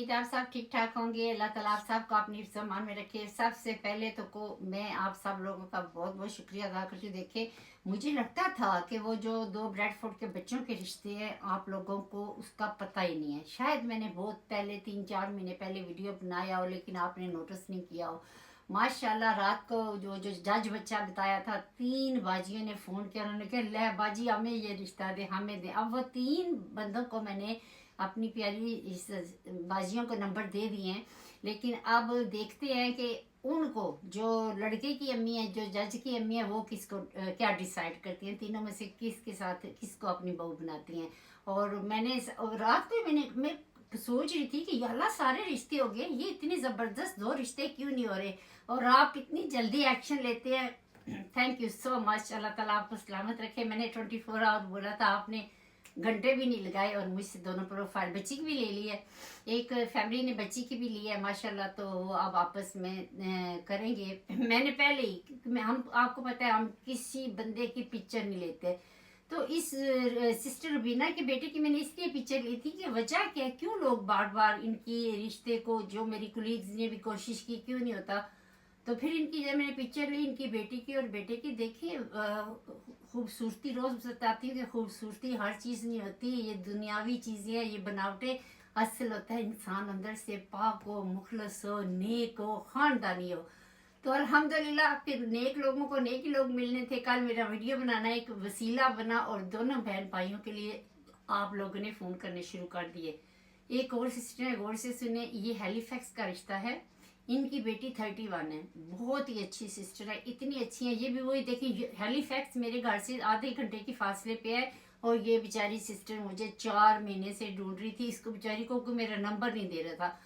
उम्मीद है आप सब ठीक ठाक होंगे। अल्लाह ताला आप सबको अपनी सम्मान में रखे। सबसे पहले तो मैं आप सब लोगों का बहुत बहुत शुक्रिया अदा करती हूँ। देखे, मुझे लगता था कि वो जो दो ब्रेडफोर्ड के बच्चों के रिश्ते हैं आप लोगों को उसका पता ही नहीं है। शायद मैंने बहुत पहले 3-4 महीने पहले वीडियो बनाया हो, लेकिन आपने नोटिस नहीं किया हो। माशाल्लाह रात को जो जो जज बच्चा बताया था, 3 बाजियों ने फ़ोन किया। उन्होंने कहा ले बाजी हमें ये रिश्ता दे, हमें दे। अब वो 3 बंदों को मैंने अपनी प्यारी इस बाजियों को नंबर दे दिए हैं। लेकिन अब देखते हैं कि उनको जो लड़के की अम्मी है, जो जज की अम्मी है, वो किसको क्या डिसाइड करती हैं, तीनों में से किसके साथ किसको अपनी बहू बनाती हैं। और मैंने रात को मैं सोच रही थी कि अल्लाह सारे रिश्ते हो गए, ये इतने ज़बरदस्त 2 रिश्ते क्यों नहीं हो रहे, और आप इतनी जल्दी एक्शन लेते हैं। थैंक यू सो मच, अल्लाह ताला आपको सलामत रखे। मैंने 24 आवर बोला था, आपने घंटे भी नहीं लगाए और मुझसे दोनों प्रोफाइल। बच्ची की भी ले ली है, एक फैमिली ने बच्ची की भी ली है माशाल्लाह। तो वो अब आपस में करेंगे। मैंने पहले ही हम आपको पता है हम किसी बंदे की पिक्चर नहीं लेते। तो इस सिस्टर रुबीना के बेटे की मैंने इसलिए पिक्चर ली थी कि वजह क्या है, क्यों लोग बार बार इनकी रिश्ते को, जो मेरी कुलीग्स ने भी कोशिश की, क्यों नहीं होता। तो फिर इनकी जब मैंने पिक्चर ली इनकी बेटी की और बेटे की, देखिए खूबसूरती रोज बताती हूँ कि खूबसूरती हर चीज़ नहीं होती, ये दुनियावी चीज़ें हैं, ये बनावटें। असल होता है इंसान अंदर से पाक हो, मुखलस हो, नेक हो, खानदानी हो। तो अल्हम्दुलिल्लाह फिर नेक लोगों को नेक ही लोग मिलने थे। कल मेरा वीडियो बनाना एक वसीला बना और दोनों बहन भाइयों के लिए आप लोगों ने फ़ोन करने शुरू कर दिए। एक और सिस्टर है, गौर से सुने, ये हेलीफैक्स का रिश्ता है। इनकी बेटी 31 है, बहुत ही अच्छी सिस्टर है, इतनी अच्छी है। ये भी वही देखिए, हेलीफैक्स मेरे घर से आधे घंटे की फासले पे है। और ये बेचारी सिस्टर मुझे 4 महीने से ढूंढ रही थी, इसको बेचारी को कोई मेरा नंबर नहीं दे रहा था।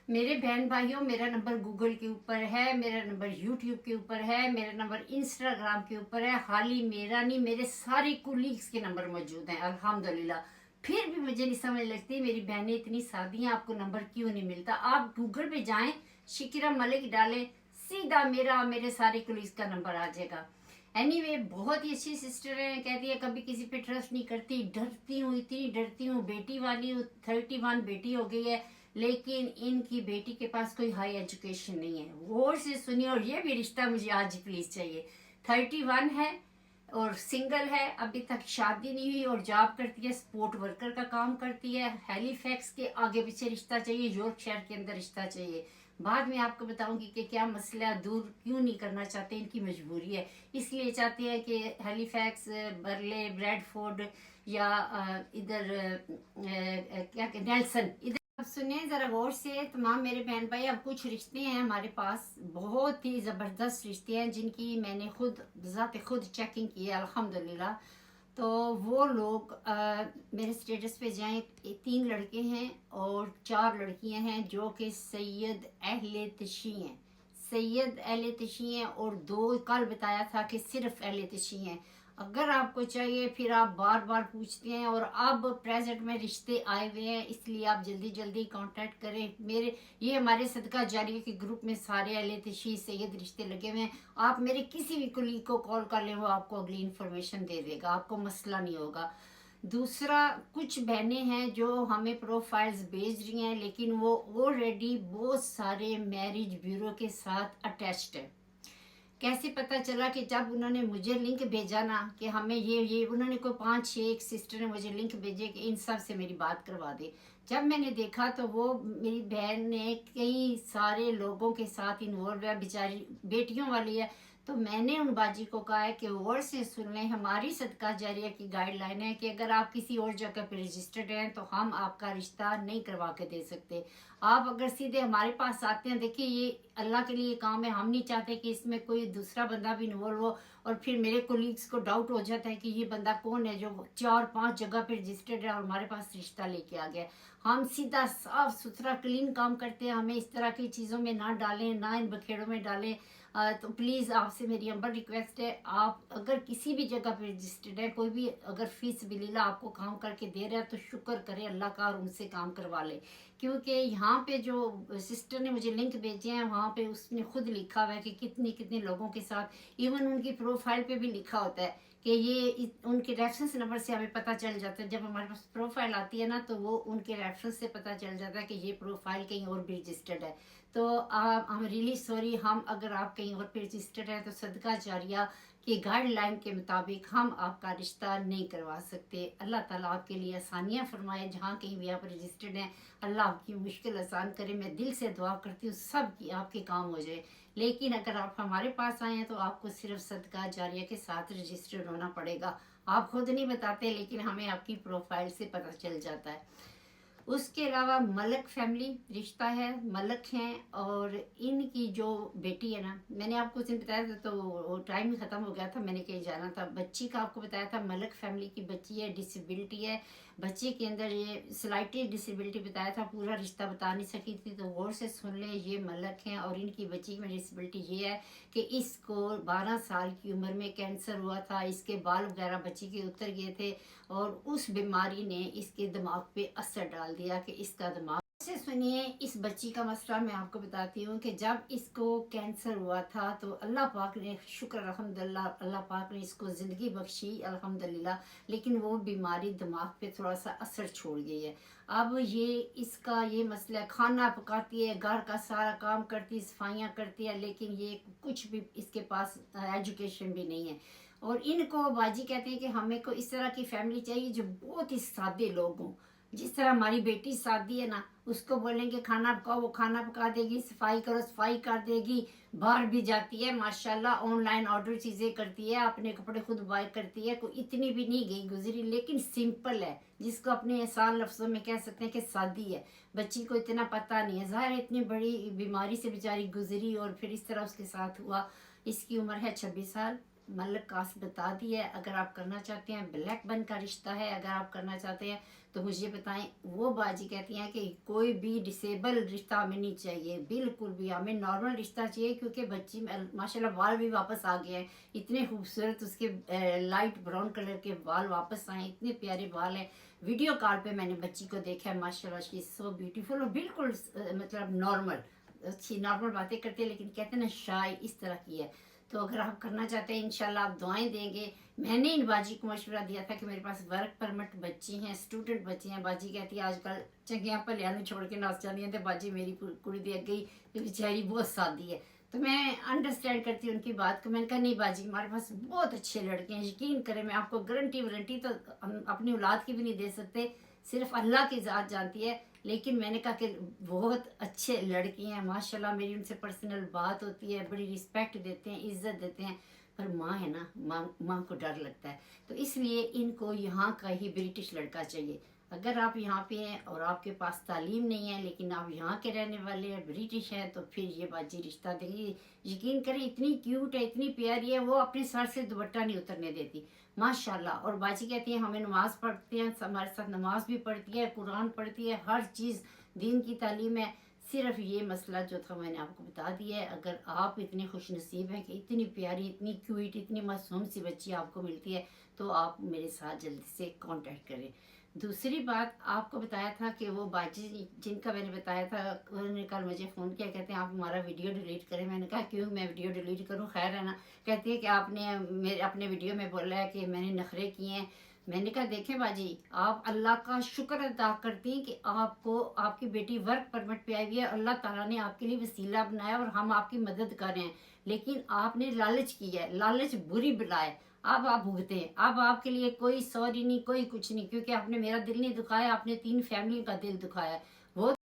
मेरे बहन भाइयों, मेरा नंबर गूगल के ऊपर है, मेरा नंबर यूट्यूब के ऊपर है, मेरा नंबर इंस्टाग्राम के ऊपर है। खाली मेरा नहीं, मेरे सारे कुलीग्स के नंबर मौजूद हैं अल्हम्दुलिल्लाह। फिर भी मुझे नहीं समझ लगती, मेरी बहनें इतनी सादी हैं, आपको नंबर क्यों नहीं मिलता। आप गूगल पे जाएं, शिकिरा मलिक डालें, सीधा मेरे सारे कुलीग्स का नंबर आ जाएगा। एनीवे, बहुत ही अच्छी सिस्टर है। कहती है कभी किसी पे ट्रस्ट नहीं करती, डरती हूँ, इतनी डरती हूँ, बेटी वाली हूँ, 31 बेटी हो गई है, लेकिन इनकी बेटी के पास कोई हाई एजुकेशन नहीं है। गौर से सुनिए, और ये भी रिश्ता मुझे आज ही प्लीज चाहिए। 31 है और सिंगल है, अभी तक शादी नहीं हुई, और जॉब करती है, सपोर्ट वर्कर का काम करती है। हैलीफैक्स के आगे पीछे रिश्ता चाहिए, यॉर्कशायर के अंदर रिश्ता चाहिए। बाद में आपको बताऊंगी कि क्या मसला दूर क्यों नहीं करना चाहते, इनकी मजबूरी है। इसलिए चाहते हैं कि हैलीफैक्स, बर्ले, ब्रैडफोर्ड या इधर क्या नेल्सन, अब सुनिए जरा गौर से तमाम मेरे बहन भाई। अब कुछ रिश्ते हैं हमारे पास, बहुत ही ज़बरदस्त रिश्ते हैं, जिनकी मैंने खुद चेकिंग की है अल्हम्दुलिल्लाह। तो वो लोग मेरे स्टेटस पे जाएं, 3 लड़के हैं और 4 लड़कियां हैं जो कि सैयद अहले तशी हैं। सैयद अहले तशी हैं, और 2 कल बताया था कि सिर्फ अहले तशी हैं। अगर आपको चाहिए फिर आप बार बार पूछते हैं, और अब प्रेजेंट में रिश्ते आए हुए हैं, इसलिए आप जल्दी जल्दी कांटेक्ट करें। ये हमारे सदका जारिया के ग्रुप में सारे अहले तशी सैयद रिश्ते लगे हुए हैं। आप मेरे किसी भी कुलीग को कॉल कर लें, वो आपको अगली इन्फॉर्मेशन दे देगा, आपको मसला नहीं होगा। दूसरा, कुछ बहनें हैं जो हमें प्रोफाइल्स भेज रही हैं, लेकिन वो ऑलरेडी बहुत सारे मैरिज ब्यूरो के साथ अटैच्ड है। कैसे पता चला कि जब उन्होंने मुझे लिंक भेजा ना कि हमें ये उन्होंने कोई 5-6 एक सिस्टर ने मुझे लिंक भेजे कि इन सब से मेरी बात करवा दे। जब मैंने देखा तो वो मेरी बहन ने कई सारे लोगों के साथ इन्वॉल्व है, बेचारी बेटियों वाली है। तो मैंने उन बाजी को कहा है कि और से सुन लें, हमारी सदका जारिया की गाइडलाइन है कि अगर आप किसी और जगह पर रजिस्टर्ड हैं तो हम आपका रिश्ता नहीं करवा के दे सकते। आप अगर सीधे हमारे पास आते हैं, देखिए ये अल्लाह के लिए काम है, हम नहीं चाहते कि इसमें कोई दूसरा बंदा भी इन्वॉल्व हो, और फिर मेरे कोलीग्स को डाउट हो जाता है कि ये बंदा कौन है जो 4-5 जगह पे रजिस्टर्ड है और हमारे पास रिश्ता लेके आ गया। हम सीधा साफ सुथरा क्लीन काम करते हैं, हमें इस तरह की चीज़ों में ना डालें, ना इन बखेड़ों में डालें। तो प्लीज़ आपसे मेरी हम्बल रिक्वेस्ट है, आप अगर किसी भी जगह पे रजिस्टर्ड है, कोई भी अगर फीस बिलीला आपको काम करके दे रहा है तो शुक्र करें अल्लाह का और उनसे काम करवा ले। क्योंकि यहाँ पे जो सिस्टर ने मुझे लिंक भेजे हैं, वहाँ पे उसने खुद लिखा हुआ है कि कितने कितने लोगों के साथ, इवन उनकी प्रोफाइल पे भी लिखा होता है کہ یہ ان کے ریفرنس نمبر سے ہمیں پتہ چل جاتا ہے. جب ہمارے پاس پروفائل آتی ہے نا تو وہ ان کے ریفرنس سے پتہ چل جاتا ہے کہ یہ پروفائل کہیں اور بھی رجسٹرڈ ہے. تو ہم ریئلی سوری، ہم اگر آپ کہیں اور پہ رجسٹرڈ ہیں تو صدقہ جاریہ کی گائیڈ لائن کے مطابق ہم آپ کا رشتہ نہیں کروا سکتے. اللہ تعالیٰ آپ کے لیے آسانیاں فرمائے. جہاں کہیں بھی آپ رجسٹرڈ ہیں اللہ آپ کی مشکل آسان کرے. میں دل سے دعا کرتی ہوں سب کی آپ کے کام ہو جائے. لیکن اگر آپ ہمارے پاس آئے ہیں تو آپ کو صرف صدقہ جاریہ کے ساتھ رجسٹرڈ ہونا پڑے گا. آپ خود نہیں بتاتے لیکن ہمیں آپ کی پروفائل سے پتہ چل جاتا ہے. اس کے علاوہ ملک فیملی رشتہ ہے، ملک ہیں، اور ان کی جو بیٹی ہے نا، میں نے آپ کو اس دن بتایا تھا تو وہ ٹائم ہی ختم ہو گیا تھا، میں نے کہیں جانا تھا. بچی کا آپ کو بتایا تھا ملک فیملی کی بچی ہے، ڈسیبلٹی ہے. بچے کے اندر یہ سلائٹلی ڈسیبلٹی بتایا تھا، پورا رشتہ بتا نہیں سکی تھی، تو غور سے سن لیں. یہ ملک ہیں اور ان کی بچی میں ڈسیبلٹی یہ ہے کہ اس کو 12 سال کی عمر میں کینسر ہوا تھا. اس کے بال وغیرہ بچی کے اتر گئے تھے اور اس بیماری نے اس کے دماغ پہ اثر ڈال دیا کہ اس کا دماغ سے. سنیے اس بچی کا مسئلہ میں آپ کو بتاتی ہوں کہ جب اس کو کینسر ہوا تھا تو اللہ پاک نے شکر الحمدللہ، اللہ پاک نے اس کو زندگی بخشی الحمدللہ، لیکن وہ بیماری دماغ پہ تھوڑا سا اثر چھوڑ گئی ہے. اب یہ اس کا یہ مسئلہ ہے، کھانا پکاتی ہے، گھر کا سارا کام کرتی ہے، صفائیاں کرتی ہے، لیکن یہ کچھ بھی اس کے پاس ایجوکیشن بھی نہیں ہے. اور ان کو باجی کہتے ہیں کہ ہمیں کو اس طرح کی فیملی چاہیے جو بہت ہی سادے لوگ ہوں. جس طرح ہماری بیٹی سادی ہے نا، اس کو بولیں کہ کھانا پکاؤ وہ کھانا پکا دے گی، صفائی کرو صفائی کر دے گی. باہر بھی جاتی ہے ماشاءاللہ، آن لائن آرڈر چیزیں کرتی ہے، اپنے کپڑے خود بائی کرتی ہے. کوئی اتنی بھی نہیں گئی گزری لیکن سمپل ہے، جس کو اپنے آسان لفظوں میں کہہ سکتے ہیں کہ سادی ہے. بچی کو اتنا پتہ نہیں ہے، ظاہر ہے اتنی بڑی بیماری سے بیچاری گزری اور پھر اس طرح اس کے ساتھ ہوا. اس کی عمر ہے 26 سال. ملک کاسٹ بتا دی ہے. اگر آپ کرنا چاہتے ہیں بلیک بن کا رشتہ ہے، اگر آپ کرنا چاہتے ہیں تو مجھے بتائیں. وہ باجی کہتی ہیں کہ کوئی بھی ڈسیبل رشتہ ہمیں نہیں چاہیے، بالکل بھی ہمیں نارمل رشتہ چاہیے، کیونکہ بچی ماشاءاللہ بال بھی واپس آ گئے ہیں. اتنے خوبصورت اس کے لائٹ براؤن کلر کے بال واپس آئے، اتنے پیارے بال ہیں. ویڈیو کال پہ میں نے بچی کو دیکھا ہے ماشاءاللہ، شی از سو بیوٹیفل، اور بالکل مطلب نارمل اچھی نارمل باتیں کرتے ہیں، لیکن کہتے ہیں نا شائع، اس طرح کی ہے. تو اگر آپ کرنا چاہتے ہیں انشاءاللہ آپ دعائیں دیں گے. میں نے ان باجی کو مشورہ دیا تھا کہ میرے پاس ورک پرمٹ بچی ہیں، اسٹوڈنٹ بچی ہیں. باجی کہتی ہے آج کل چنگیاں پلیاں نوں چھوڑ کے نس جاندی ہیں، تے باجی میری کڑی دے گئی کہ بیچاری بہت سادی ہے. تو میں انڈرسٹینڈ کرتی ہوں ان کی بات کو. میں نے کہا نہیں باجی ہمارے پاس بہت اچھے لڑکے ہیں، یقین کریں میں آپ کو گارنٹی تو ہم اپنی اولاد کی بھی نہیں دے سکتے، صرف اللہ کی ذات جانتی ہے. لیکن میں نے کہا کہ بہت اچھے لڑکی ہیں ماشاءاللہ. میری ان سے پرسنل بات ہوتی ہے، بڑی رسپیکٹ دیتے ہیں، عزت دیتے ہیں. پر ماں ہے نا، ماں کو ڈر لگتا ہے. تو اس لیے ان کو یہاں کا ہی برٹش لڑکا چاہیے. اگر آپ یہاں پہ ہیں اور آپ کے پاس تعلیم نہیں ہے لیکن آپ یہاں کے رہنے والے ہیں، برٹش ہیں، تو پھر یہ باجی رشتہ دیں گی. یقین کریں اتنی کیوٹ ہے، اتنی پیاری ہے، وہ اپنے سر سے دوپٹہ نہیں اترنے دیتی ماشاءاللہ. اور باجی کہتی ہیں ہمیں نماز پڑھتے ہیں، ہمارے ساتھ نماز بھی پڑھتی ہے، قرآن پڑھتی ہے، ہر چیز دین کی تعلیم ہے. صرف یہ مسئلہ جو تھا میں نے آپ کو بتا دیا ہے. اگر آپ اتنے خوش نصیب ہیں کہ اتنی پیاری، اتنی کیوٹ، اتنی معصوم سی بچی آپ کو ملتی ہے تو آپ میرے ساتھ جلدی سے کانٹیکٹ کریں. دوسری بات آپ کو بتایا تھا کہ وہ باجی جن کا میں نے بتایا تھا، انہوں نے کل مجھے فون کیا، کہتے ہیں آپ ہمارا ویڈیو ڈیلیٹ کریں. میں نے کہا کیوں میں ویڈیو ڈیلیٹ کروں، خیر ہے نا. کہتی ہے کہ آپ نے میرے اپنے ویڈیو میں بولا ہے کہ میں نے نخرے کیے ہیں. میں نے کہا دیکھیں باجی آپ اللہ کا شکر ادا کرتی ہیں کہ آپ کو آپ کی بیٹی ورک پرمٹ پہ آئی ہوئی ہے، اللہ تعالیٰ نے آپ کے لیے وسیلہ بنایا اور ہم آپ کی مدد کر رہے ہیں. لیکن آپ نے لالچ کی ہے، لالچ بری بلا ہے. اب آپ بھگتے ہیں. اب آپ کے لیے کوئی سوری نہیں، کوئی کچھ نہیں، کیونکہ آپ نے میرا دل نہیں دکھایا، آپ نے 3 فیملی کا دل دکھایا. وہ